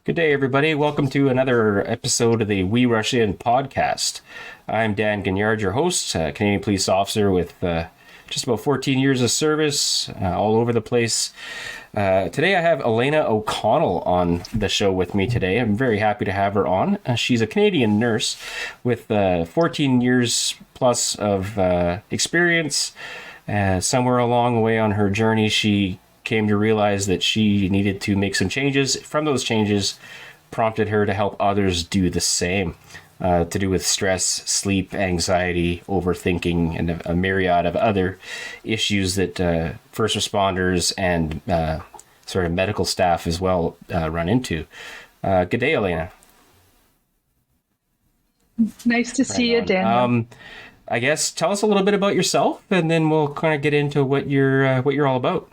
Good day, everybody. Welcome to another episode of the We Rush In podcast. I'm Dan Gignard, your host, Canadian police officer with just about 14 years of service all over the place. Today I have Elena O'Connell on the show with me today. I'm very happy to have her on. She's a Canadian nurse with 14 years plus of experience. Somewhere along the way on her journey, she came to realize that she needed to make some changes. From those changes, prompted her to help others do the same, to do with stress, sleep, anxiety, overthinking, and a myriad of other issues that first responders and sort of medical staff as well run into. Good day, Elena. Nice to see you, Daniel. I guess tell us a little bit about yourself, and then we'll kind of get into what you're all about.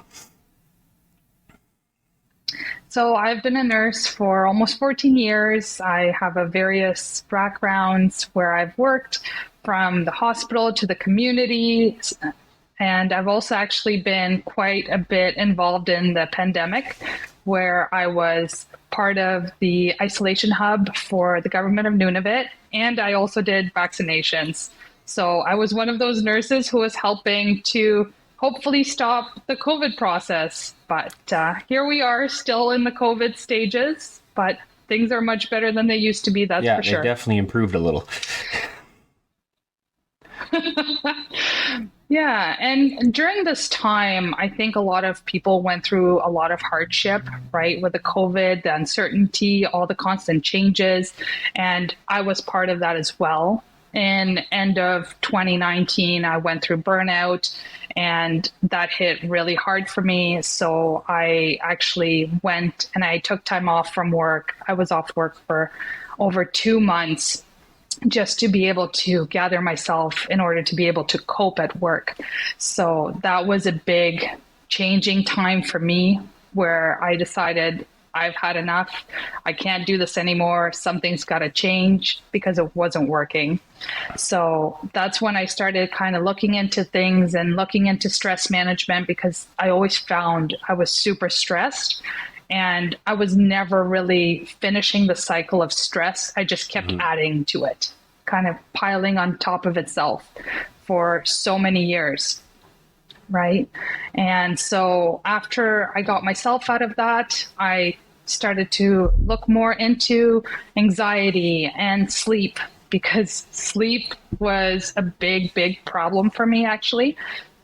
So I've been a nurse for almost 14 years. I have a various backgrounds where I've worked from the hospital to the community. And I've also actually been quite a bit involved in the pandemic, where I was part of the isolation hub for the government of Nunavut. And I also did vaccinations. So I was one of those nurses who was helping to hopefully stop the COVID process. But here we are still in the COVID stages, but things are much better than they used to be, that's for sure. Yeah, they definitely improved a little. Yeah, and during this time, I think a lot of people went through a lot of hardship, right? With the COVID, the uncertainty, all the constant changes, and I was part of that as well. In end of 2019, I went through burnout, and that hit really hard for me. So I actually went and I took time off from work. I was off work for over 2 months just to be able to gather myself in order to be able to cope at work. So that was a big changing time for me, where I decided I've had enough. I can't do this anymore. Something's got to change, because it wasn't working. So that's when I started kind of looking into things and looking into stress management, because I always found I was super stressed and I was never really finishing the cycle of stress. I just kept adding to it, kind of piling on top of itself for so many years. Right. And so after I got myself out of that, I started to look more into anxiety and sleep, because sleep was a big problem for me, actually.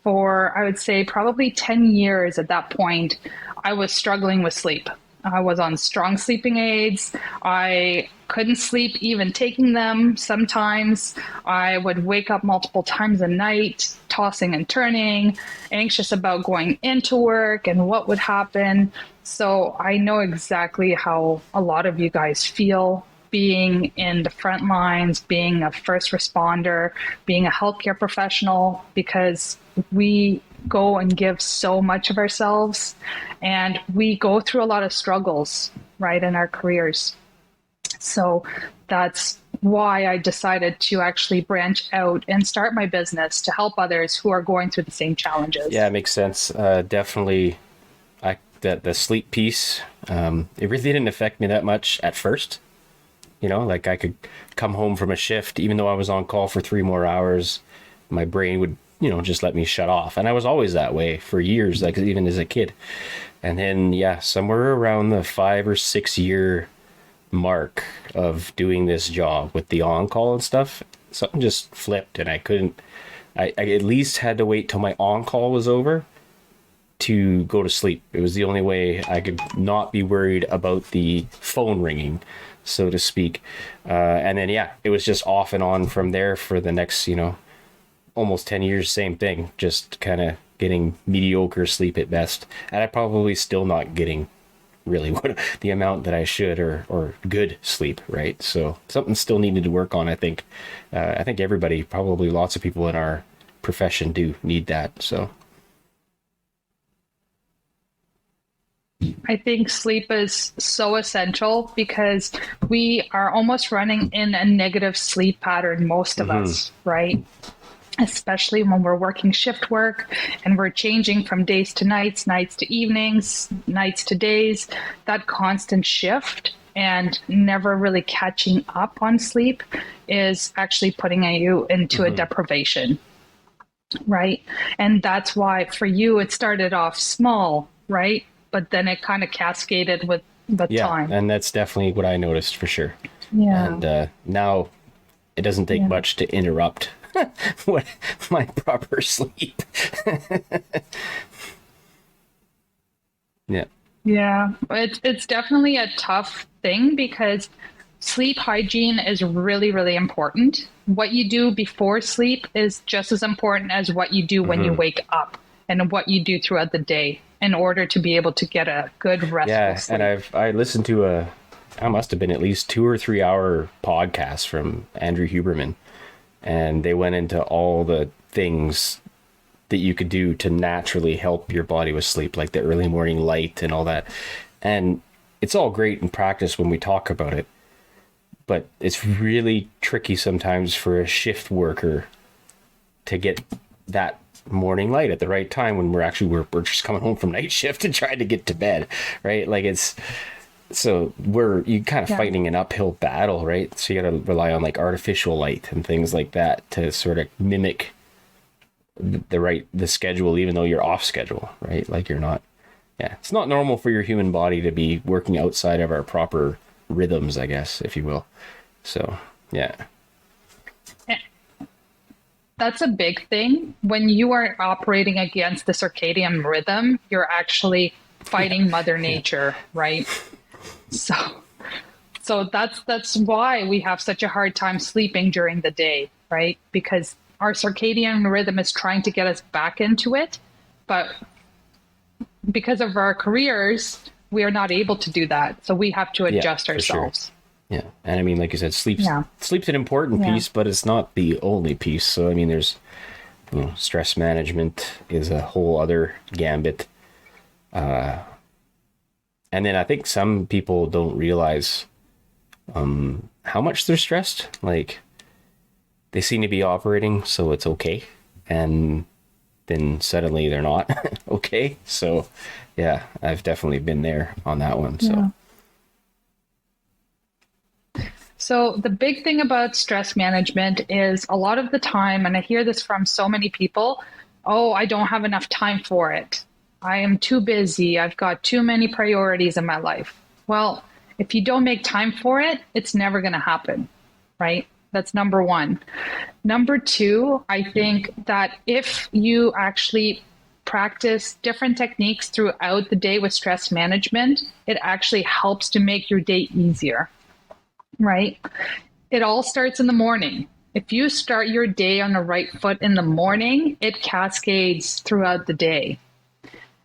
For, I would say, probably 10 years at that point, I was struggling with sleep. I was on strong sleeping aids. I couldn't sleep even taking them. Sometimes I would wake up multiple times a night, tossing and turning, anxious about going into work and what would happen. So I know exactly how a lot of you guys feel, being in the front lines, being a first responder, being a healthcare professional, because we go and give so much of ourselves, and we go through a lot of struggles, right, in our careers. So that's why I decided to actually branch out and start my business to help others who are going through the same challenges. Yeah, it makes sense. Definitely, the sleep piece, it really didn't affect me that much at first. You know, like I could come home from a shift, even though I was on call for 3 more hours, my brain would, just let me shut off. And I was always that way for years, like even as a kid. And then, somewhere around the 5 or 6 year mark of doing this job with the on-call and stuff, something just flipped, and I at least had to wait till my on-call was over to go to sleep. It was the only way I could not be worried about the phone ringing, so to speak. And then, it was just off and on from there for the next, almost 10 years, same thing, just kind of getting mediocre sleep at best. And I'm probably still not getting really the amount that I should, or good sleep, right? So something still needed to work on, I think. I think everybody, probably lots of people in our profession do need that, so. I think sleep is so essential, because we are almost running in a negative sleep pattern, most of us, right? Especially when we're working shift work and we're changing from days to nights, nights to evenings, nights to days, that constant shift. and never really catching up on sleep is actually putting you into a deprivation, right? And that's why for you, it started off small, right? But then it kind of cascaded with the time. And that's definitely what I noticed for sure. Yeah. And now it doesn't take much to interrupt what my proper sleep. Yeah. Yeah, it's definitely a tough thing because sleep hygiene is really, really important. What you do before sleep is just as important as what you do when you wake up and what you do throughout the day in order to be able to get a good restful sleep. And I listened to I must have been at least 2 or 3 hour podcast from Andrew Huberman, and they went into all the things that you could do to naturally help your body with sleep, like the early morning light and all that. And it's all great in practice when we talk about it, but it's really tricky sometimes for a shift worker to get that morning light at the right time when we're just coming home from night shift and trying to get to bed, right? Like you kind of fighting an uphill battle, right? So you got to rely on like artificial light and things like that to sort of mimic the schedule, even though you're off schedule, right? Like it's not normal for your human body to be working outside of our proper rhythms, I guess, if you will. So, yeah. That's a big thing. When you are operating against the circadian rhythm, you're actually fighting Mother Nature, right? So that's why we have such a hard time sleeping during the day, right? Because our circadian rhythm is trying to get us back into it, but because of our careers, we are not able to do that. So we have to adjust ourselves. Sure. Yeah. And I mean, like you said, sleep's an important piece, but it's not the only piece. So, I mean, there's, stress management is a whole other gambit. And then I think some people don't realize how much they're stressed. Like, they seem to be operating, so it's okay. And then suddenly they're not okay. So, yeah, I've definitely been there on that one. So the big thing about stress management is a lot of the time, and I hear this from so many people, I don't have enough time for it. I am too busy. I've got too many priorities in my life. Well, if you don't make time for it, it's never going to happen, right? That's number one. Number two, I think that if you actually practice different techniques throughout the day with stress management, it actually helps to make your day easier, right? It all starts in the morning. If you start your day on the right foot in the morning, it cascades throughout the day.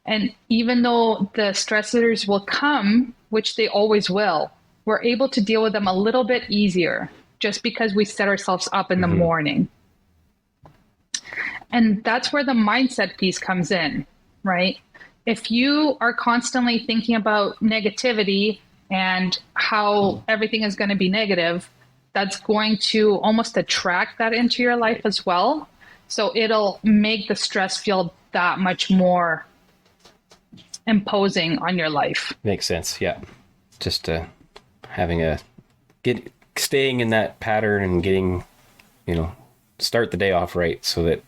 And even though the stressors will come, which they always will, we're able to deal with them a little bit easier just because we set ourselves up in the morning. And that's where the mindset piece comes in, right? If you are constantly thinking about negativity and how everything is going to be negative, that's going to almost attract that into your life as well. So it'll make the stress feel that much more imposing on your life. Makes sense. Yeah. Just staying in that pattern and getting, start the day off right so that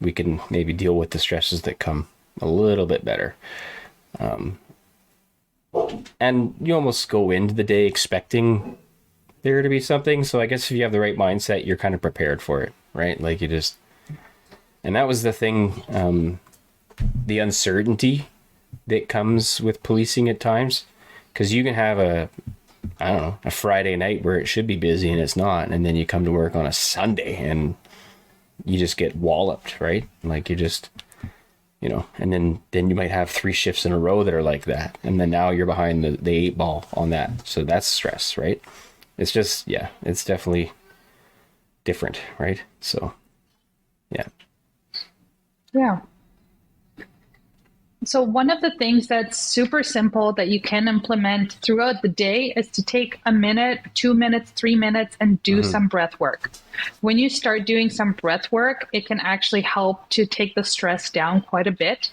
we can maybe deal with the stresses that come a little bit better. And you almost go into the day expecting there to be something. So I guess if you have the right mindset, you're kind of prepared for it, right? Like and that was the thing, the uncertainty that comes with policing at times, because you can have a Friday night where it should be busy and it's not. And then you come to work on a Sunday and you just get walloped, right? Like you just, and then you might have 3 shifts in a row that are like that. And then now you're behind the 8 ball on that. So that's stress, right? It's just, it's definitely different, right? So, yeah. Yeah. So one of the things that's super simple that you can implement throughout the day is to take a minute, 2 minutes, 3 minutes, and do some breath work. When you start doing some breath work, it can actually help to take the stress down quite a bit.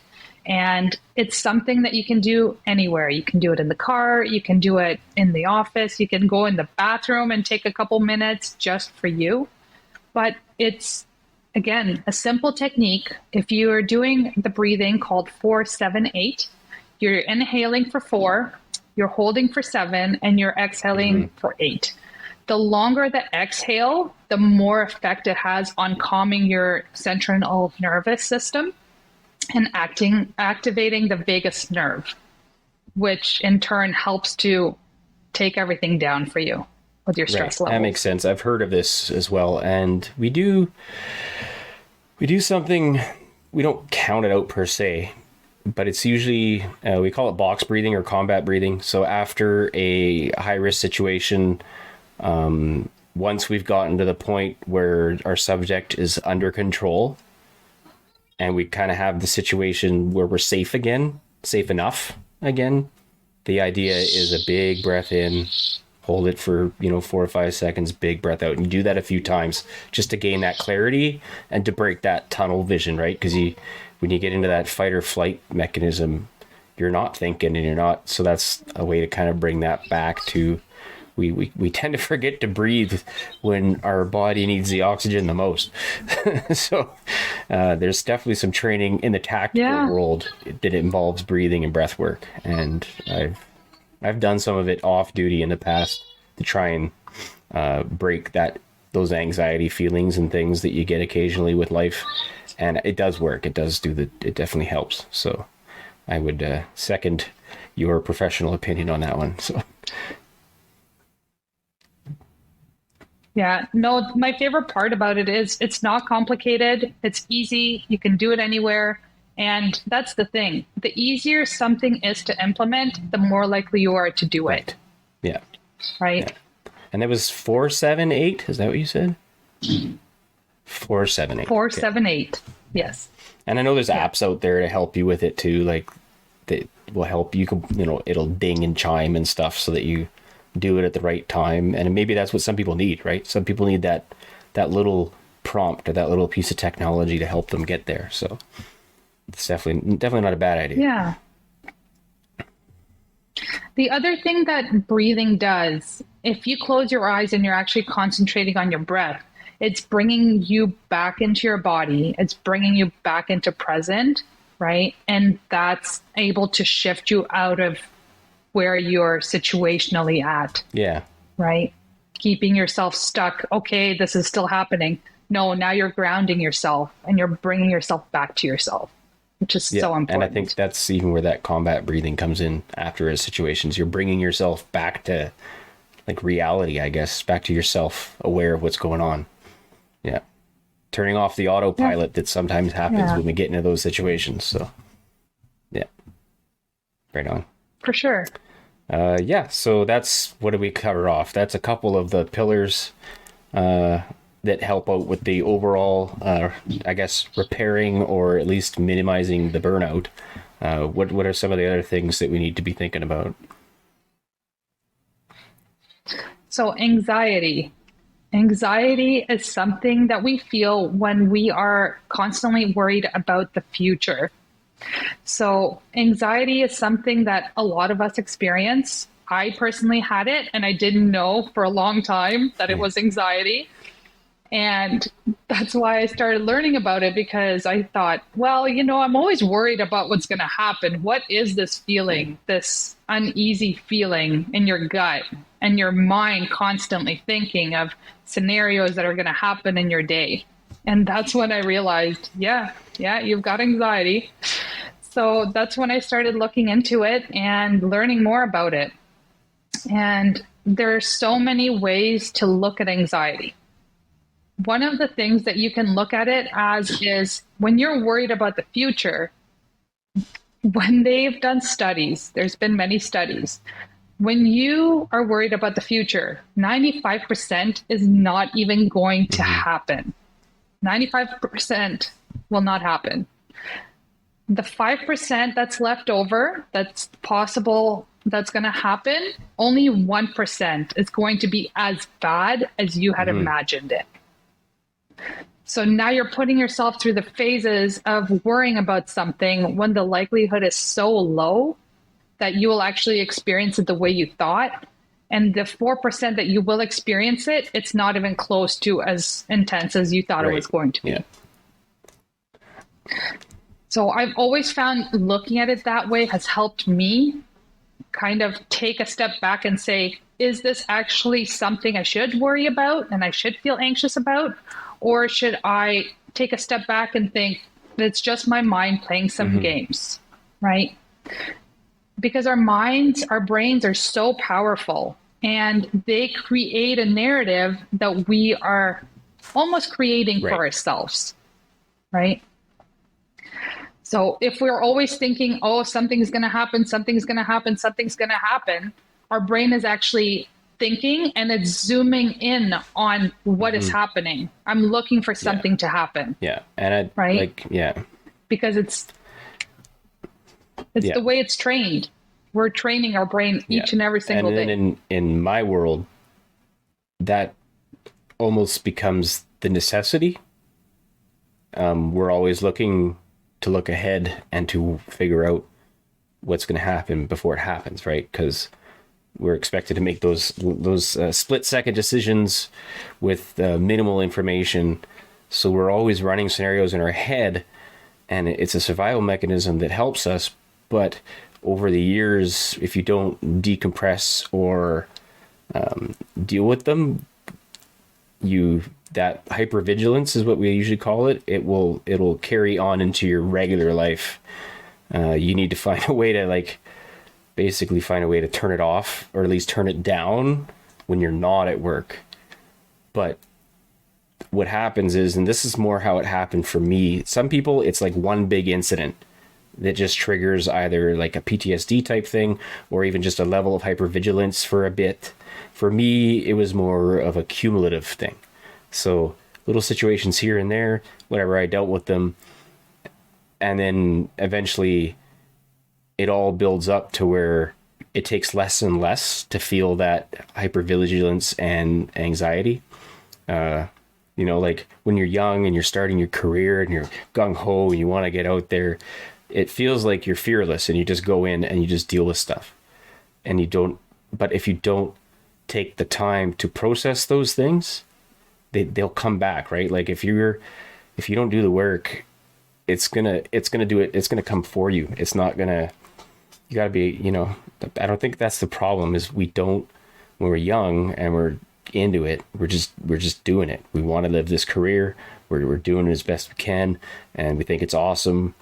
And it's something that you can do anywhere. You can do it in the car, you can do it in the office, you can go in the bathroom and take a couple minutes just for you. But it's, again, a simple technique. If you are doing the breathing called 4-7-8, you're inhaling for 4, you're holding for 7, and you're exhaling for 8. The longer the exhale, the more effect it has on calming your central nervous system and activating the vagus nerve, which in turn helps to take everything down for you with your stress level. That makes sense. I've heard of this as well. And we do something, we don't count it out per se, but it's usually, we call it box breathing or combat breathing. So after a high risk situation, once we've gotten to the point where our subject is under control and we kind of have the situation where we're safe enough again, the idea is a big breath in, hold it for, 4 or 5 seconds, big breath out. And you do that a few times just to gain that clarity and to break that tunnel vision, right? Because when you get into that fight or flight mechanism, you're not thinking and you're not. So that's a way to kind of bring that back to, we tend to forget to breathe when our body needs the oxygen the most. So there's definitely some training in the tactical world that involves breathing and breath work. And I've done some of it off duty in the past to try and break those anxiety feelings and things that you get occasionally with life. And it does work. It definitely helps. So I would second your professional opinion on that one. So. Yeah, no, my favorite part about it is it's not complicated. It's easy. You can do it anywhere. And that's the thing. The easier something is to implement, the more likely you are to do it. Yeah. Right. Yeah. And that was 4-7-8. Is that what you said? 4-7-8. 4-7-8. Yes. And I know there's apps out there to help you with it too. Like that will help you. It'll ding and chime and stuff so that you do it at the right time. And maybe that's what some people need, right? Some people need that little prompt or that little piece of technology to help them get there. So it's definitely not a bad idea. Yeah. The other thing that breathing does, if you close your eyes and you're actually concentrating on your breath, it's bringing you back into your body. It's bringing you back into present, right? And that's able to shift you out of where you're situationally at. Yeah. Right? Keeping yourself stuck. Okay, this is still happening. No, now you're grounding yourself and you're bringing yourself back to yourself, which is so important. And I think that's even where that combat breathing comes in after a situations. You're bringing yourself back to like reality, I guess, back to yourself, aware of what's going on. Yeah. Turning off the autopilot that sometimes happens when we get into those situations. So, yeah. Right on. For sure. So that's, what did we cover off? That's a couple of the pillars that help out with the overall, I guess, repairing or at least minimizing the burnout. What are some of the other things that we need to be thinking about? So anxiety. Anxiety is something that we feel when we are constantly worried about the future. So anxiety is something that a lot of us experience. I personally had it and I didn't know for a long time that it was anxiety. And that's why I started learning about it, because I thought, well, I'm always worried about what's going to happen. What is this feeling, this uneasy feeling in your gut and your mind constantly thinking of scenarios that are going to happen in your day? And that's when I realized, yeah, you've got anxiety. So that's when I started looking into it and learning more about it. And there are so many ways to look at anxiety. One of the things that you can look at it as is when you're worried about the future, when they've done studies, there's been many studies, when you are worried about the future, 95% is not even going to happen. 95% will not happen. The 5% that's left over, that's possible, that's going to happen, only 1% is going to be as bad as you had imagined it. So now you're putting yourself through the phases of worrying about something when the likelihood is so low that you will actually experience it the way you thought. And the 4% that you will experience it, it's not even close to as intense as you thought it Right. was going to Yeah. be. So I've always found looking at it that way has helped me kind of take a step back and say, is this actually something I should worry about and I should feel anxious about? Or should I take a step back and think, it's just my mind playing some games, right? Because our minds, our brains are so powerful and they create a narrative that we are almost creating for Right. ourselves, right? So if we're always thinking, oh, something's going to happen, something's going to happen, something's going to happen, our brain is actually thinking and it's zooming in on what is happening. I'm looking for Yeah. something to happen, Yeah. And I right? like, yeah. Because it's Yeah. the way it's trained. We're training our brain each and every single and then day. in my world, that almost becomes the necessity. We're always looking to look ahead and to figure out what's going to happen before it happens, right? Because we're expected to make those split second decisions with minimal information. So we're always running scenarios in our head, and it's a survival mechanism that helps us. But over the years, if you don't decompress or deal with them, that hypervigilance is what we usually call it. It'll carry on into your regular life. You need to find a way to basically find a way to turn it off, or at least turn it down when you're not at work. But what happens is, and this is more how it happened for me, some people, it's like one big incident that just triggers either like a PTSD type thing or even just a level of hypervigilance for a bit. For me, it was more of a cumulative thing. So little situations here and there, whatever, I dealt with them. And then eventually it all builds up to where it takes less and less to feel that hypervigilance and anxiety. Like when you're young and you're starting your career and you're gung-ho and you want to get out there, it feels like you're fearless and you just go in and you just deal with stuff. And but if you don't take the time to process those things, they'll come back, right? Like if you don't do the work, it's gonna come for you. It's not gonna, you gotta be, I don't think that's the problem, is we don't, when we're young and we're into it, we're just doing it. We want to live this career. We're doing it as best we can, and we think it's awesome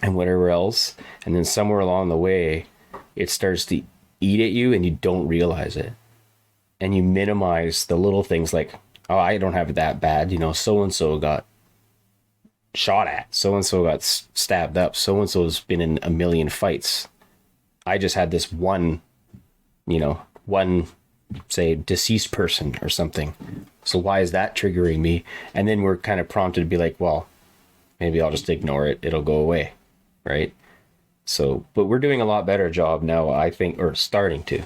and whatever else. And then somewhere along the way, it starts to eat at you and you don't realize it. And you minimize the little things like, oh, I don't have it that bad. So-and-so got shot at. So-and-so got stabbed up. So-and-so's been in a million fights. I just had this one, say, deceased person or something. So why is that triggering me? And then we're kind of prompted to be like, well, maybe I'll just ignore it. It'll go away. Right? So, but we're doing a lot better job now, I think, or starting to,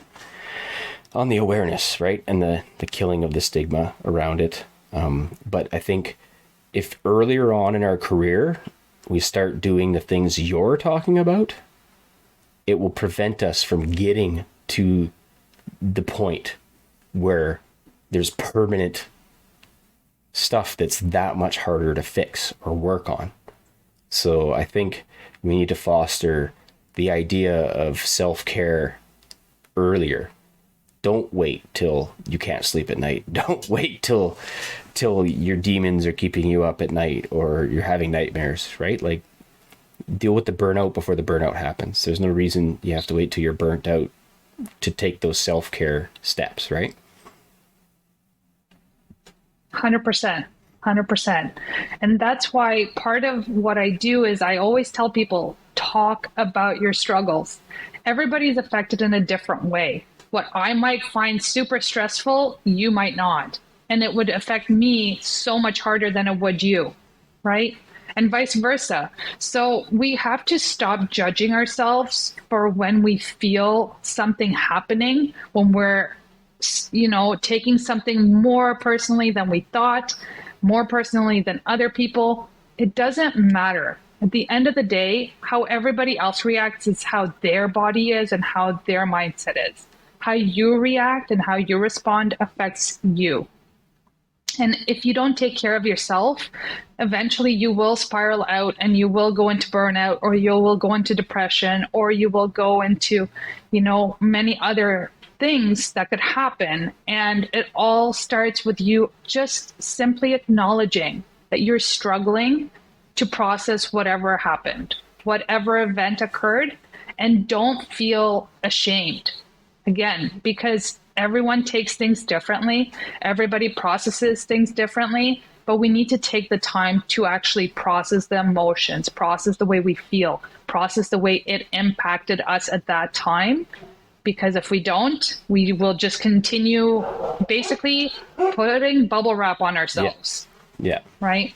on the awareness, right? And the killing of the stigma around it. But I think if earlier on in our career, we start doing the things you're talking about, it will prevent us from getting to the point where there's permanent stuff that's that much harder to fix or work on. So I think we need to foster the idea of self-care earlier. Don't wait till you can't sleep at night. Don't wait till your demons are keeping you up at night or you're having nightmares, right? Like, deal with the burnout before the burnout happens. There's no reason you have to wait till you're burnt out to take those self-care steps, right? 100%. 100%. And that's why part of what I do is I always tell people, talk about your struggles. Everybody's affected in a different way. What I might find super stressful, you might not. And it would affect me so much harder than it would you, right? And vice versa. So we have to stop judging ourselves for when we feel something happening, when we're taking something more personally than we thought. more personally than other people. It doesn't matter. At the end of the day, how everybody else reacts is how their body is and how their mindset is. How you react and how you respond affects you. And if you don't take care of yourself, eventually you will spiral out and you will go into burnout, or you will go into depression, or you will go into, many other things that could happen. And it all starts with you just simply acknowledging that you're struggling to process whatever happened, whatever event occurred, and don't feel ashamed. Again, because everyone takes things differently, everybody processes things differently, but we need to take the time to actually process the emotions, process the way we feel, process the way it impacted us at that time. Because if we don't, we will just continue basically putting bubble wrap on ourselves. Yeah. Right?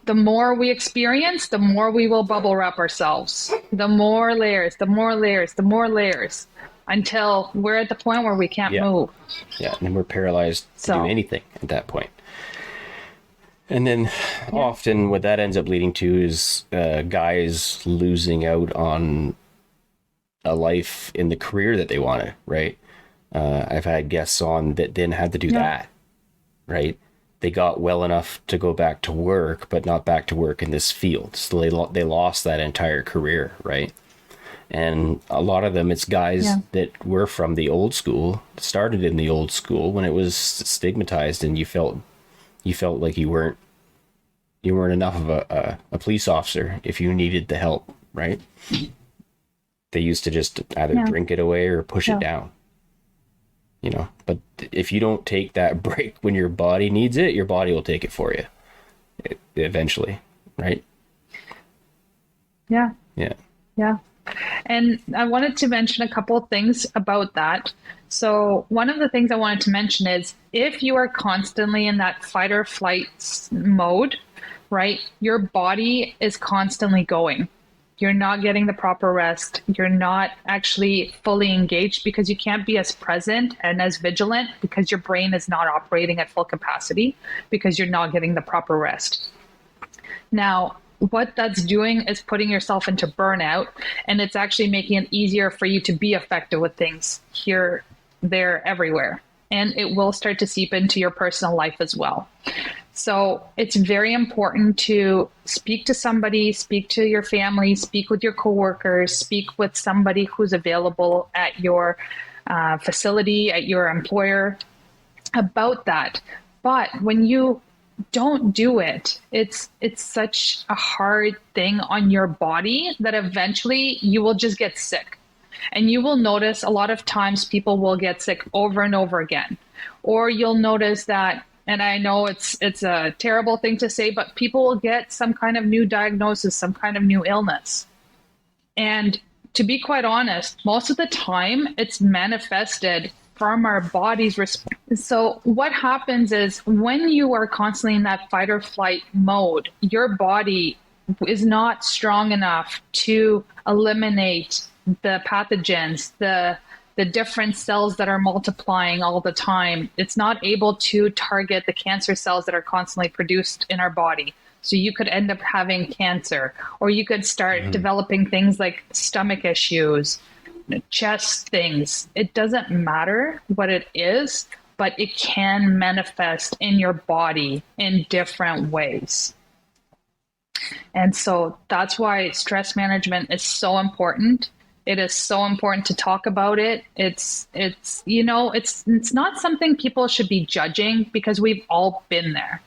The more we experience, the more we will bubble wrap ourselves. The more layers, the more layers, the more layers, until we're at the point where we can't move. Yeah, and then we're paralyzed to do anything at that point. And then often what that ends up leading to is guys losing out on a life in the career that they wanted, right? I've had guests on that didn't have to do that, right? They got well enough to go back to work, but not back to work in this field. So they lost that entire career, right? And a lot of them, it's guys that were from the old school, started in the old school when it was stigmatized, and you felt like you weren't enough of a police officer if you needed the help, right? They used to just either drink it away or push it down, but if you don't take that break when your body needs it, your body will take it for you eventually, right? Yeah. And I wanted to mention a couple of things about that. So one of the things I wanted to mention is, if you are constantly in that fight or flight mode, right, your body is constantly going. You're not getting the proper rest. You're not actually fully engaged, because you can't be as present and as vigilant, because your brain is not operating at full capacity, because you're not getting the proper rest. Now, what that's doing is putting yourself into burnout, and it's actually making it easier for you to be effective with things here, there, everywhere. And it will start to seep into your personal life as well. So it's very important to speak to somebody, speak to your family, speak with your coworkers, speak with somebody who's available at your facility, at your employer about that. But when you don't do it, it's such a hard thing on your body that eventually you will just get sick. And you will notice a lot of times people will get sick over and over again. Or you'll notice that, and I know it's a terrible thing to say, but people will get some kind of new diagnosis, some kind of new illness. And to be quite honest, most of the time it's manifested from our body's response. So what happens is, when you are constantly in that fight or flight mode, your body is not strong enough to eliminate the pathogens, the different cells that are multiplying all the time. It's not able to target the cancer cells that are constantly produced in our body. So you could end up having cancer, or you could start developing things like stomach issues, chest things. It doesn't matter what it is, but it can manifest in your body in different ways. And so that's why stress management is so important. It is so important to talk about it. It's not something people should be judging, because we've all been there.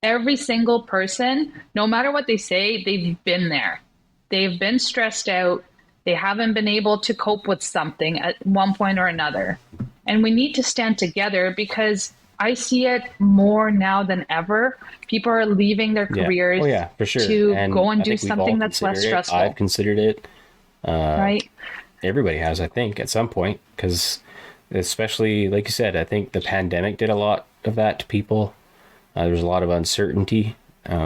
Every single person, no matter what they say, they've been there. They've been stressed out. They haven't been able to cope with something at one point or another. And we need to stand together, because I see it more now than ever. People are leaving their careers for sure. to go and do something that's less stressful. I've considered it. Right. Everybody has, I think, at some point, because especially, like you said, I think the pandemic did a lot of that to people. There was a lot of uncertainty, a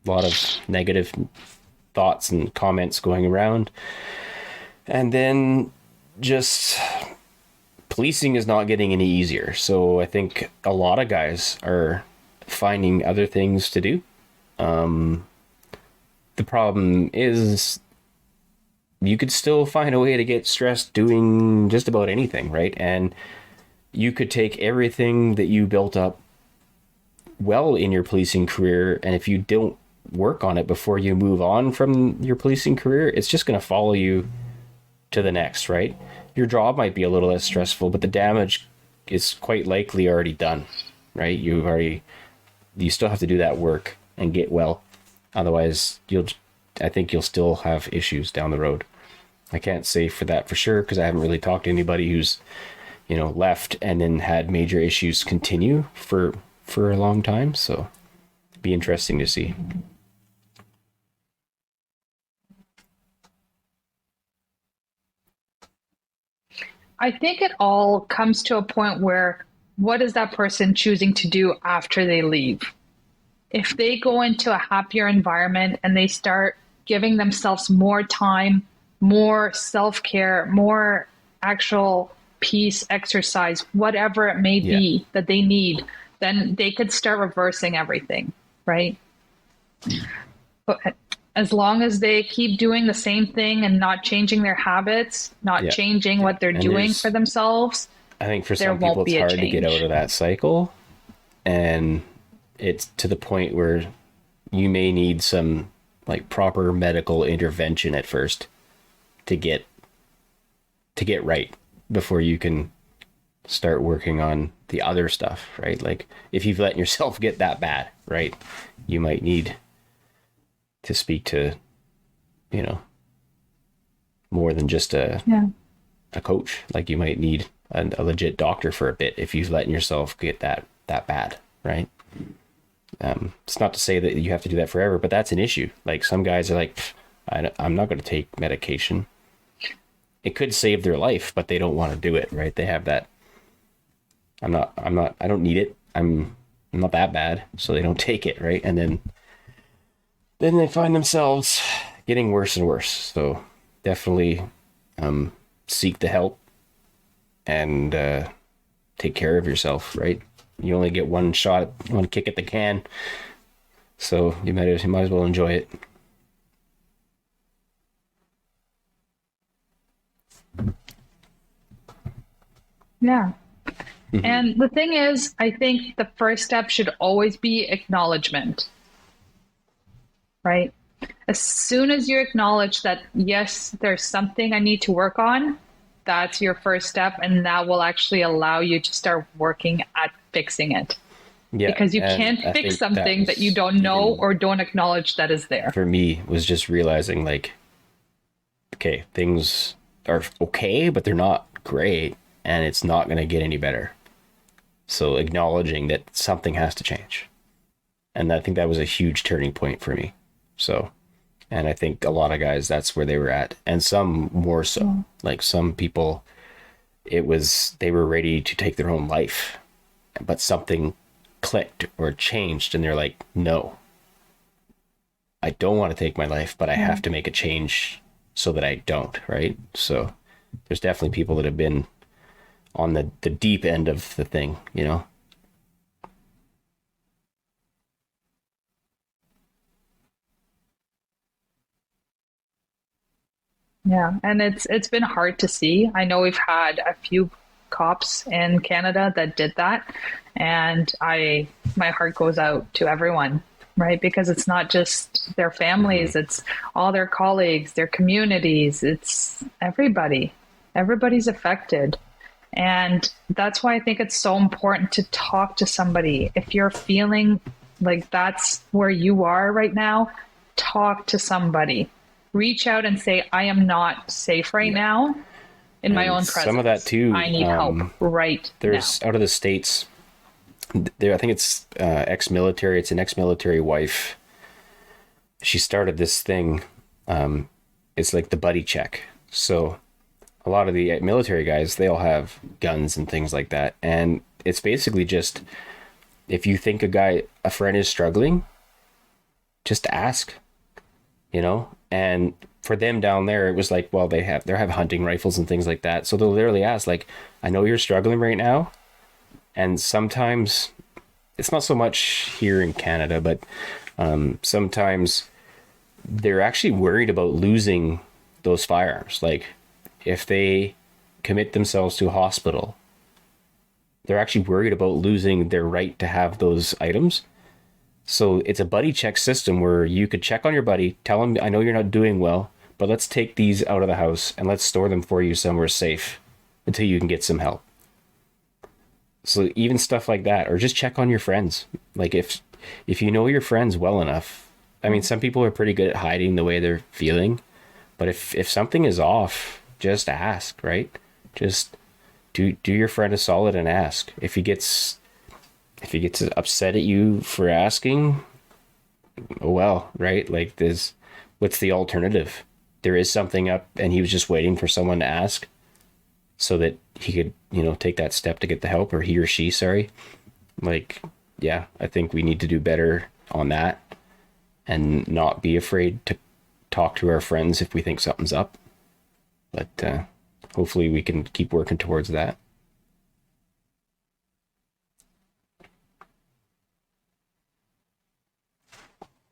lot of negative thoughts and comments going around. And then just policing is not getting any easier. So I think a lot of guys are finding other things to do. The problem is you could still find a way to get stressed doing just about anything, right? And you could take everything that you built up well in your policing career, and if you don't work on it before you move on from your policing career, it's just going to follow you to the next, right? Your job might be a little less stressful, but the damage is quite likely already done, right? You still have to do that work and get well. Otherwise, I think you'll still have issues down the road. I can't say for that for sure because I haven't really talked to anybody who's, left and then had major issues continue for a long time. So it'd be interesting to see. I think it all comes to a point where what is that person choosing to do after they leave? If they go into a happier environment and they start giving themselves more time, more self care, more actual peace, exercise, whatever it may Yeah. be that they need, then they could start reversing everything, right? But as long as they keep doing the same thing and not changing their habits, not Yeah. changing Yeah. what they're And doing for themselves, I think for there some people won't it's be a hard to get out change. of that cycle, and it's to the point where you may need some like proper medical intervention at first to get right before you can start working on the other stuff, right? Like if you've let yourself get that bad, right, you might need to speak to, you know, more than just Yeah. a coach. Like you might need a legit doctor for a bit if you've let yourself get that bad, right? It's not to say that you have to do that forever, but that's an issue. Like some guys are like, I'm not going to take medication. It could save their life, but they don't want to do it, right? They have that. I don't need it. I'm not that bad, so they don't take it, right? And then they find themselves getting worse and worse. So definitely seek the help and take care of yourself, right? You only get one shot, one kick at the can, so you might as well enjoy it. Yeah. And the thing is, I think the first step should always be acknowledgement, right? As soon as you acknowledge that, yes, there's something I need to work on, that's your first step. And that will actually allow you to start working at fixing it. Yeah, Because you and can't I fix think that something that you was don't know even or don't acknowledge that is there. for me was just realizing like, okay, things are okay, but they're not great, and it's not going to get any better. So acknowledging that something has to change. And I think that was a huge turning point for me. So, and I think a lot of guys, that's where they were at. And some more so. Yeah. Like some people, they were ready to take their own life, but something clicked or changed. And they're like, no, I don't want to take my life, but I have to make a change so that I don't. Right. So there's definitely people that have been on the deep end of the thing, you know? Yeah, and it's been hard to see. I know we've had a few cops in Canada that did that, and I my heart goes out to everyone, right? Because it's not just their families, it's all their colleagues, their communities, it's everybody. Everybody's affected. And that's why I think it's so important to talk to somebody. If you're feeling like that's where you are right now, talk to somebody. Reach out and say, I am not safe right Yeah. now in my And own some of that presence. too, I need help right now. there's out of the States, there, I think it's ex-military. It's an ex-military wife. She started this thing. It's like the buddy check. So a lot of the military guys, they all have guns and things like that. And it's basically just, if you think a friend is struggling, just ask, you know? And for them down there, it was like, well, they have hunting rifles and things like that. So they'll literally ask, like, I know you're struggling right now. And sometimes it's not so much here in Canada, but sometimes they're actually worried about losing those firearms. Like if they commit themselves to a hospital, they're actually worried about losing their right to have those items. So it's a buddy check system where you could check on your buddy, tell him, I know you're not doing well, but let's take these out of the house and let's store them for you somewhere safe until you can get some help. So even stuff like that, or just check on your friends. Like if you know your friends well enough, I mean, some people are pretty good at hiding the way they're feeling, but if something is off, just ask, right? Just do your friend a solid and ask. If he gets upset at you for asking, oh well, right? Like what's the alternative? There is something up and he was just waiting for someone to ask so that he could, take that step to get the help, or he or she, sorry. Like, yeah, I think we need to do better on that and not be afraid to talk to our friends if we think something's up. But hopefully we can keep working towards that.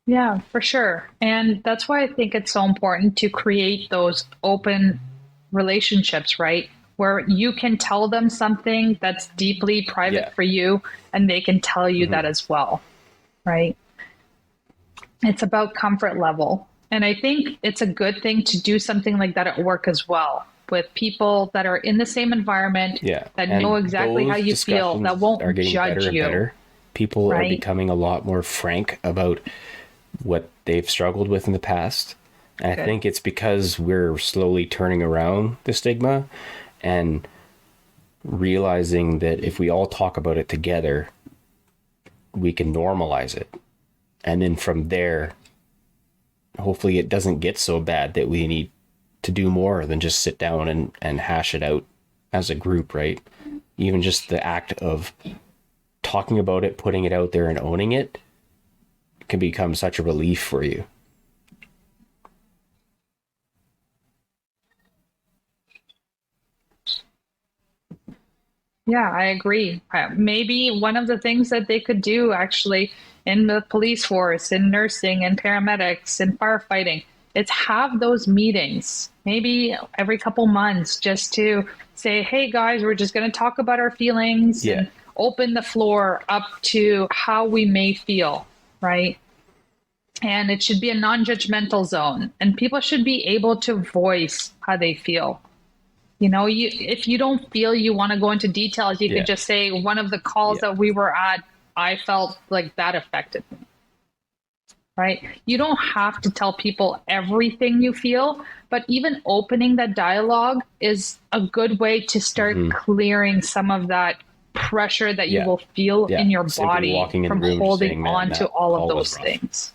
Yeah, for sure. And that's why I think it's so important to create those open relationships, right? Where you can tell them something that's deeply Yeah. private for you, and they can tell you that as well, right? It's about comfort level. And I think it's a good thing to do something like that at work as well, with people that are in the same environment, Yeah. that know And exactly how those you feel, that discussions are won't getting better judge and you, better. People are right? becoming a lot more frank about what they've struggled with in the past. And I Good. think it's because we're slowly turning around the stigma and realizing that if we all talk about it together, we can normalize it. And then from there, hopefully it doesn't get so bad that we need to do more than just sit down and hash it out as a group, right? Even just the act of talking about it, putting it out there and owning it can become such a relief for you. Yeah, I agree. Maybe one of the things that they could do actually in the police force, in nursing and paramedics and firefighting, it's have those meetings, maybe every couple months, just to say, hey guys, we're just going to talk about our feelings Yeah. and open the floor up to how we may feel, right? And it should be a non judgmental zone, and people should be able to voice how they feel. If you don't feel you want to go into details, you could Yeah. just say one of the calls Yeah. that we were at, I felt like that affected me, right? You don't have to tell people everything you feel, but even opening that dialogue is a good way to start clearing some of that pressure that you Yeah. will feel Yeah. in your Simply body walking in the from room just holding saying, man, on to that all of call was those rough. things.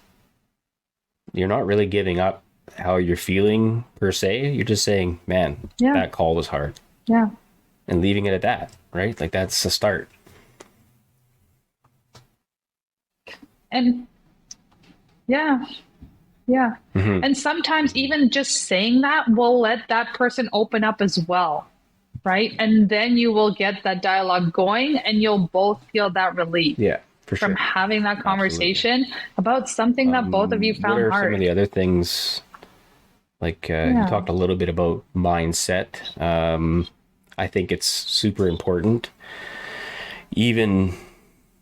You're not really giving up how you're feeling per se. You're just saying, man, Yeah, that call was hard, yeah. and leaving it at that, right? Like that's a start. And yeah, yeah. Mm-hmm. And sometimes even just saying that will let that person open up as well, right? And then you will get that dialogue going and you'll both feel that relief Yeah, for from sure. having that Absolutely. conversation about something that both of you What found are some of hard. the other things? Like you Yeah. talked a little bit about mindset. I think it's super important, even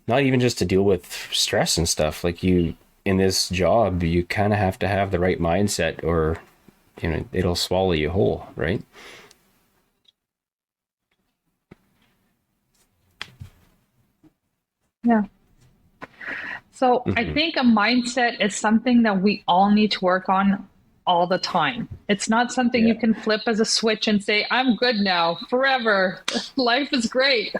not even just to deal with stress and stuff. Like you in this job, you kind of have to have the right mindset, or it'll swallow you whole, right? Yeah. So I Mm-hmm. think a mindset is something that we all need to work on all the time. It's not something you Yeah. can flip as a switch and say, I'm good now forever. Life is great.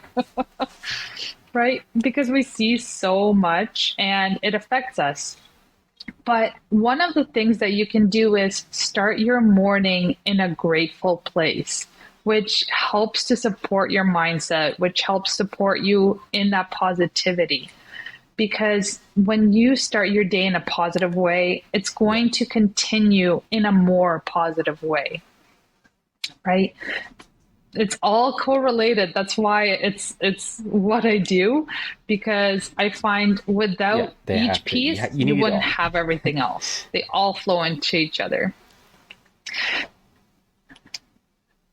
Right? Because we see so much and it affects us. But one of the things that you can do is start your morning in a grateful place, which helps to support your mindset, which helps support you in that positivity. Because when you start your day in a positive way, it's Yeah. going to continue in a more positive way, right? It's all correlated. That's why it's what I do, because I find Yeah, without they each have to. piece, You you need it wouldn't all. have everything else. They all flow into each other.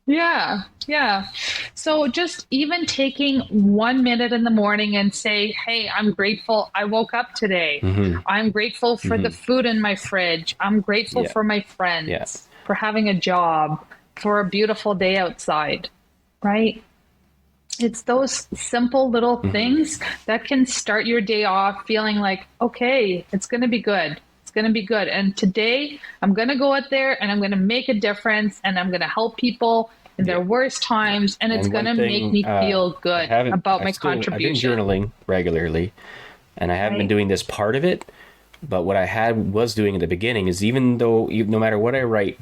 Yeah, yeah. So just even taking 1 minute in the morning and say, "Hey, I'm grateful I woke up today. Hmm. I'm grateful for the Hmm. food in my fridge. I'm grateful Yeah, for my yeah. friends, for having a job, for a beautiful day outside." Right? It's those simple little Hmm. things that can start your day off feeling like, okay, it's going to be good. It's going to be good. And today I'm going to go out there and I'm going to make a difference and I'm going to help people in their Yeah, worst yeah. times. And it's And going one to make thing, me feel good about my I've been contribution. journaling regularly, and I haven't been Right? doing this part of it. But what was doing at the beginning is, even though, no matter what I write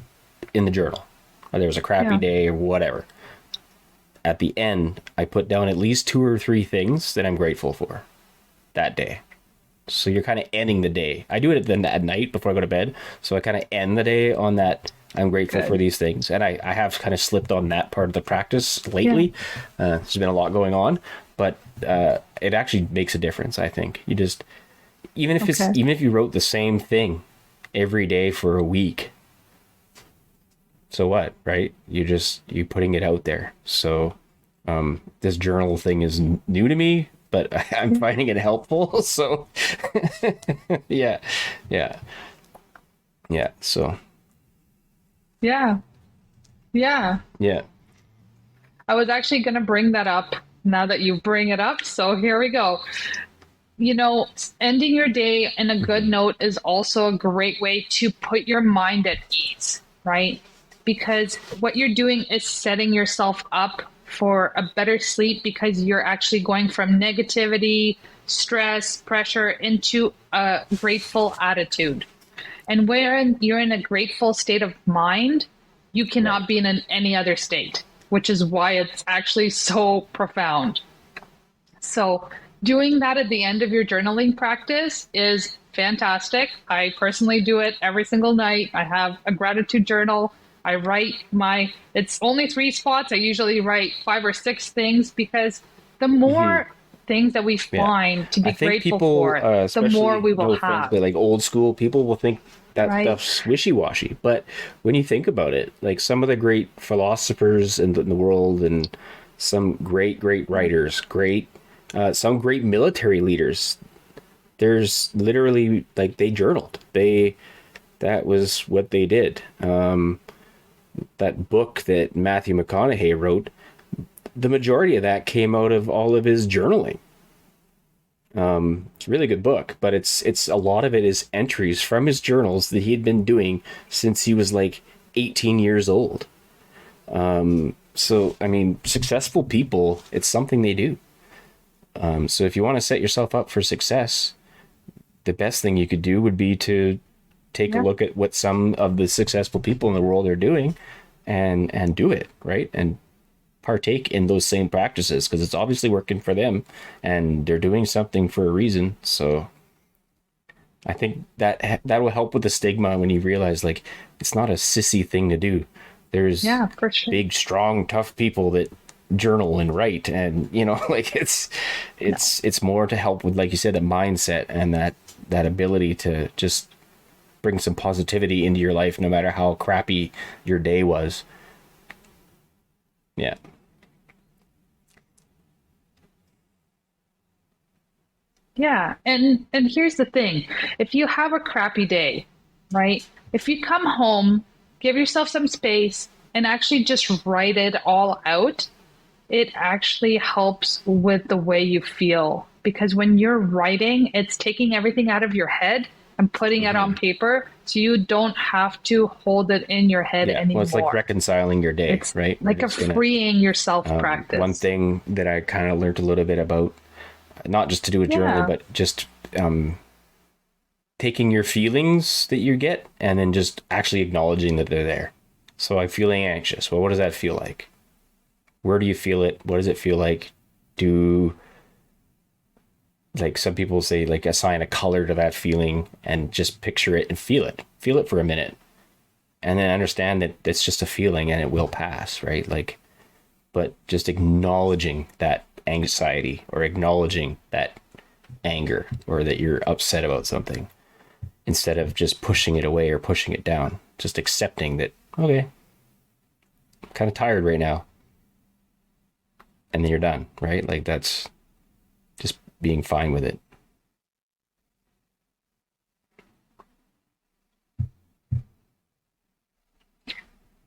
in the journal, whether it was a crappy Yeah. day or whatever, at the end, I put down at least two or three things that I'm grateful for that day. So you're kind of ending the day. I do it then at night before I go to bed. So I kind of end the day on that. I'm grateful for Good. these things. And I have kind of slipped on that part of the practice Yeah. lately. There's been a lot going on, but it actually makes a difference, I think. You just, Okay. even if you wrote the same thing every day for a week, so what, right? You putting it out there. So this journal thing is new to me, but I'm Yeah. finding it helpful. So yeah, yeah, yeah. So Yeah. Yeah. yeah. I was actually going to bring that up now that you bring it up. So here we go. Ending your day in a good Hmm. note is also a great way to put your mind at ease, right? Because what you're doing is setting yourself up for a better sleep because you're actually going from negativity, stress, pressure into a grateful attitude. And when you're in a grateful state of mind, you Right. cannot be in any other state, which is why it's actually so profound. So, doing that at the end of your journaling practice is fantastic. I personally do it every single night. I have a gratitude journal. I write it's only three spots. I usually write five or six things because the Hmm. more things that we Yeah. find to I be think grateful people, for, the more especially, we will no offense, have, but like old school people will think that right? stuff's wishy-washy. But when you think about it, like some of the great philosophers in the world, and some great writers, some great military leaders, there's literally, like, they journaled. That was what they did. That book that Matthew McConaughey wrote, the majority of that came out of all of his journaling. It's a really good book, but it's a lot of it is entries from his journals that he had been doing since he was like 18 years old. So I mean, successful people, it's something they do. So if you want to set yourself up for success, the best thing you could do would be to take a Yeah. look at what some of the successful people in the world are doing, and do it, right, and partake in those same practices, because it's obviously working for them and they're doing something for a reason. So I think that will help with the stigma when you realize, like, it's not a sissy thing to do. There's Yeah, for sure. big, strong, tough people that journal and write, and like, No. it's more to help with, like you said, the mindset, and that ability to just bring some positivity into your life, no matter how crappy your day was. Yeah. Yeah, and here's the thing. If you have a crappy day, right? If you come home, give yourself some space and actually just write it all out, it actually helps with the way you feel because when you're writing, it's taking everything out of your head and putting it Hmm. on paper so you don't have to hold it in your head Yeah, well, it's like anymore. reconciling your day, It's right? We're like a just gonna freeing yourself one practice. thing that I kind of learned a little bit about, not just to do with journaling, Yeah. but just taking your feelings that you get and then just actually acknowledging that they're there. So I'm feeling anxious. Well, what does that feel like? Where do you feel it? What does it feel like? Do, like, some people say, like, assign a color to that feeling and just picture it and feel it. Feel it for a minute, and then understand that it's just a feeling and it will pass, right? Like, but just acknowledging that anxiety or acknowledging that anger or that you're upset about something instead of just pushing it away or pushing it down. Just accepting that, okay, I'm kind of tired right now. And then you're done, right? Like that's just being fine with it.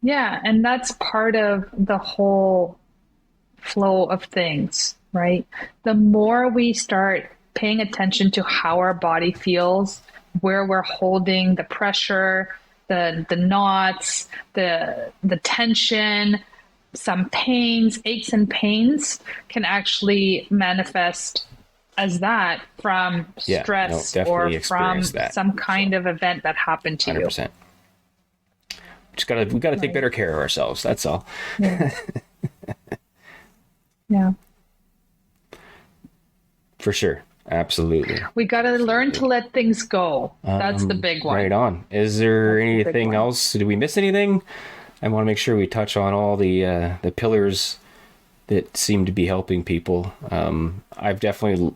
Yeah, and that's part of the whole flow of things, right? The more we start paying attention to how our body feels, where we're holding the pressure, the knots, the tension, some pains, aches and pains can actually manifest as that from Yeah, no, stress or definitely from experience that. some kind So of event that happened to you. 100%. We gotta take Right. better care of ourselves. That's all. Yeah. Yeah. For sure. Absolutely. We got to learn to let things go. That's the big one. Right on. Is there That's the big anything one. else? Did we miss anything? I want to make sure we touch on all the pillars that seem to be helping people. I've definitely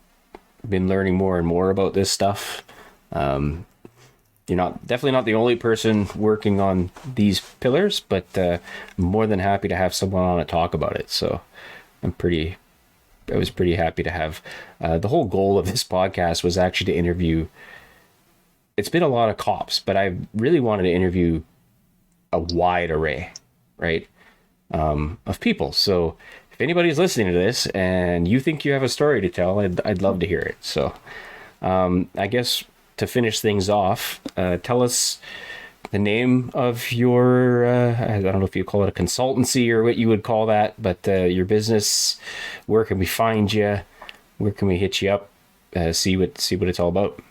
been learning more and more about this stuff. You're definitely not the only person working on these pillars, but I'm more than happy to have someone on to talk about it. So I was pretty happy to have. The whole goal of this podcast was actually to interview. It's been a lot of cops, but I really wanted to interview a wide array, right, of people. So if anybody's listening to this and you think you have a story to tell, I'd love to hear it. So I guess to finish things off, tell us the name of your, I don't know if you call it a consultancy or what you would call that, but your business. Where can we find you? Where can we hit you up? See what it's all about.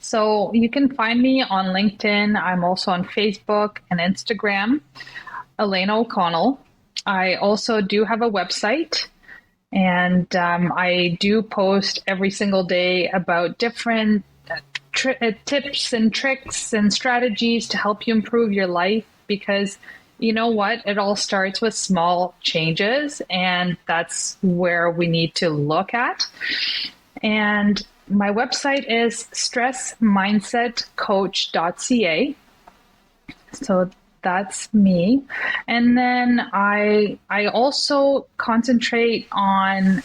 So you can find me on LinkedIn. I'm also on Facebook and Instagram, Elena O'Connell. I also do have a website, and I do post every single day about different tips and tricks and strategies to help you improve your life, because you know what? It all starts with small changes, and that's where we need to look at. And my website is stressmindsetcoach.ca. So that's me. And then I also concentrate on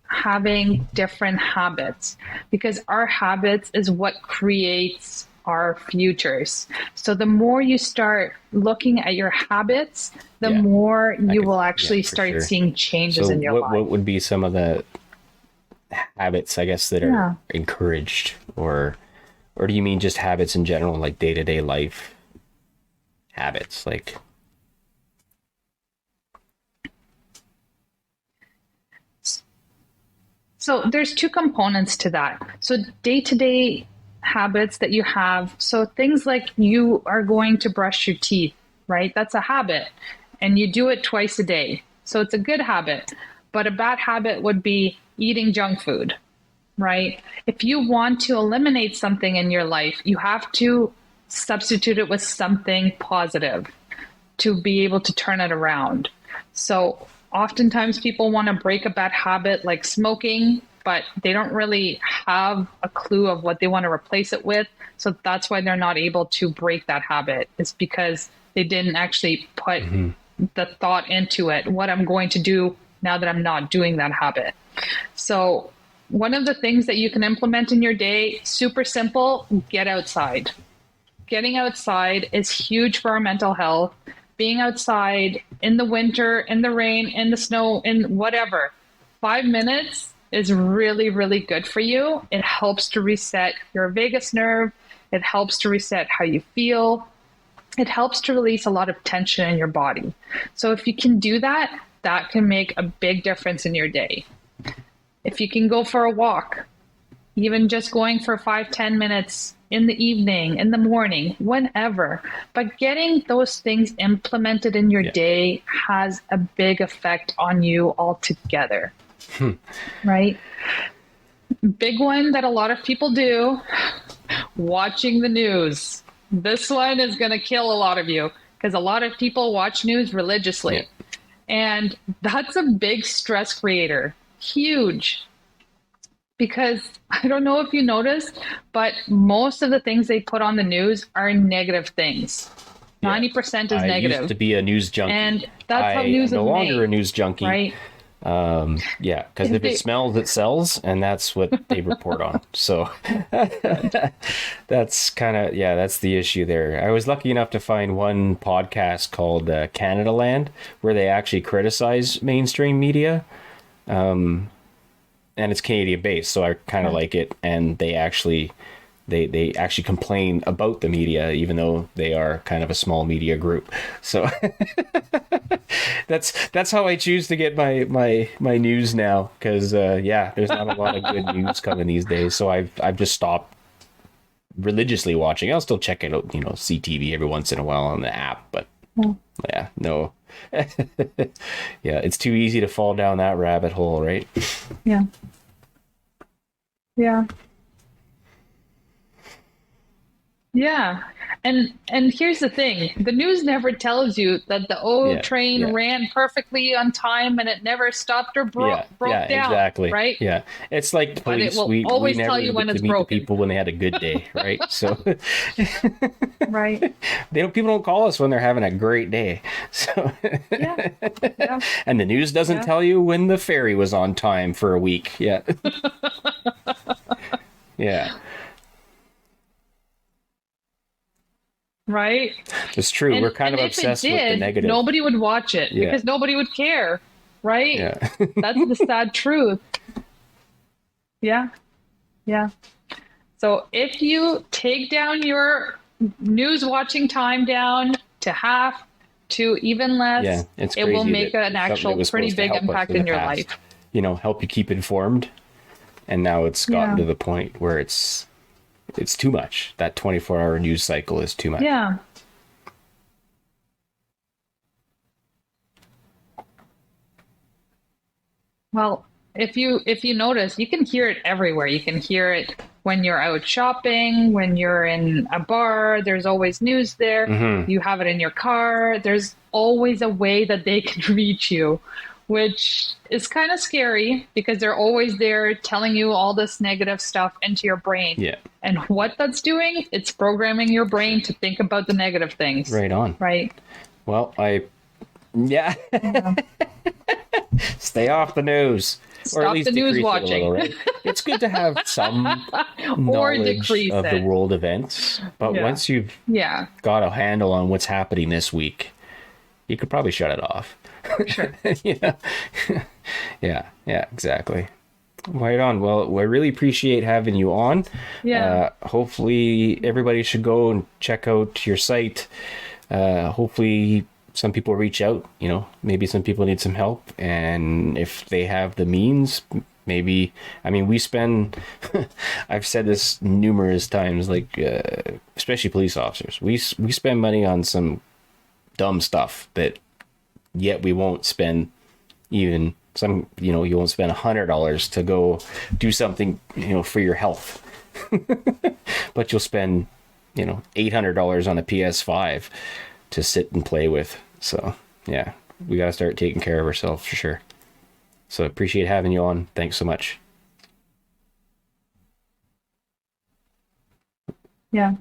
having different habits, because our habits is what creates our futures. So the more you start looking at your habits, the Yeah, more you will actually for start sure. seeing changes So in your what life. would be some of the habits, I guess, that Yeah. are encouraged, or do you mean just habits in general, like day-to-day life habits? Like, So there's two components to that. So day-to-day habits that you have. So things like you are going to brush your teeth, right? That's a habit. And you do it twice a day. So it's a good habit. But a bad habit would be eating junk food, right? If you want to eliminate something in your life, you have to substitute it with something positive to be able to turn it around. So oftentimes people want to break a bad habit like smoking, but they don't really have a clue of what they want to replace it with. So that's why they're not able to break that habit. It's because they didn't actually put the thought into it. What I'm going to do now that I'm not doing that habit. So one of the things that you can implement in your day, super simple, get outside. Getting outside is huge for our mental health. Being outside in the winter, in the rain, in the snow, in whatever, 5 minutes is really, really good for you. It helps to reset your vagus nerve. It helps to reset how you feel. It helps to release a lot of tension in your body. So if you can do that, that can make a big difference in your day. If you can go for a walk, even just going for 5-10 minutes in the evening, in the morning, whenever. But getting those things implemented in your day has a big effect on you altogether. Right? Big one that a lot of people do Watching the news. This one is going to kill a lot of you because a lot of people watch news Yeah. religiously. And that's a big stress creator. Huge. Because I don't know if you noticed, but most of the things they put on the news are negative things. Yeah. 90% is I used negative. to be a news junkie. And that's I how am news no is longer a made, news junkie. right? Yeah, because if it They, smells, it sells, and that's what they report on. So good. that's kind of, yeah, that's the issue there. I was lucky enough to find one podcast called Canada Land, where they actually criticize mainstream media, and it's Canadian based, so I kind of Yeah. like it. And they actually complain about the media, even though they are kind of a small media group. So that's how I choose to get my news now, because yeah, there's not a lot of good news coming these days. So I've just stopped religiously watching. I'll still check it out, CTV every once in a while on the app, but Yeah. yeah, no. Yeah, it's too easy to fall down that rabbit hole, right? Yeah. Yeah. Yeah. And here's the thing. The news never tells you that the O Yeah, train yeah. ran perfectly on time and it never stopped or Yeah, yeah, broke down, exactly. right? Yeah. It's like the But it police. will We always tell never you when get to it's meet the broken, people when they had a good day, right? So right? people don't call us when they're having a great day. So Yeah. Yeah. and the news doesn't Yeah. tell you when the ferry was on time for a week. Yeah. Yeah. Right? It's true. We're kind And of if it obsessed with the did, negative. nobody would watch it Yeah. because nobody would care, right? Yeah. That's the sad truth. Yeah. Yeah. So if you take down your news watching time down to half to even Yeah. less, It's it will crazy make that an something that actual was pretty supposed to big help us impact in the in your past, life. help you keep informed. And now it's gotten Yeah. to the point where it's too much. That 24-hour news cycle is too much. Yeah. Well, if you notice, you can hear it everywhere. You can hear it when you're out shopping, when you're in a bar, there's always news there. Hmm. You have it in your car. There's always a way that they can reach you, which is kind of scary because they're always there telling you all this negative stuff into your brain. Yeah. And what that's doing, it's programming your brain to think about the negative things, Right on. right? Well, yeah, Yeah. stay off the news, or at Stop least the news decrease it a little, watching right? It's good to have some or knowledge decrease of the it. world events, but Yeah. once you've Yeah. got a handle on what's happening this week, you could probably shut it off. Sure. Yeah, yeah, exactly. Right on. Well, I really appreciate having you on. Yeah. Hopefully, everybody should go and check out your site. Hopefully, some people reach out. Maybe some people need some help, and if they have the means, maybe. I mean, we spend. I've said this numerous times, like especially police officers. We spend money on some dumb stuff that yet we won't spend even some, you won't spend $100 to go do something, for your health, but you'll spend, $800 on a PS5 to sit and play with. So yeah, we got to start taking care of ourselves for sure. So appreciate having you on. Thanks so much. Yeah.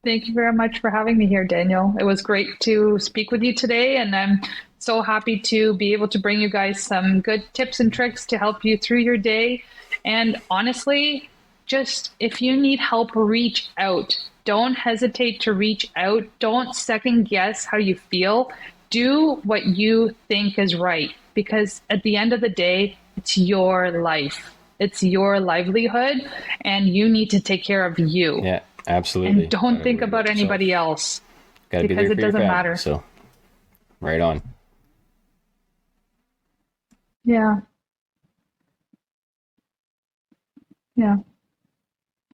Thank you very much for having me here, Daniel. It was great to speak with you today, and I'm so happy to be able to bring you guys some good tips and tricks to help you through your day. And honestly, just if you need help, reach out. Don't hesitate to reach out. Don't second guess how you feel. Do what you think is right, because at the end of the day, it's your life. It's your livelihood, and you need to take care of you. Yeah, absolutely. And don't think about anybody else Got to be because there it for your doesn't family. matter. So right on. Yeah. Yeah.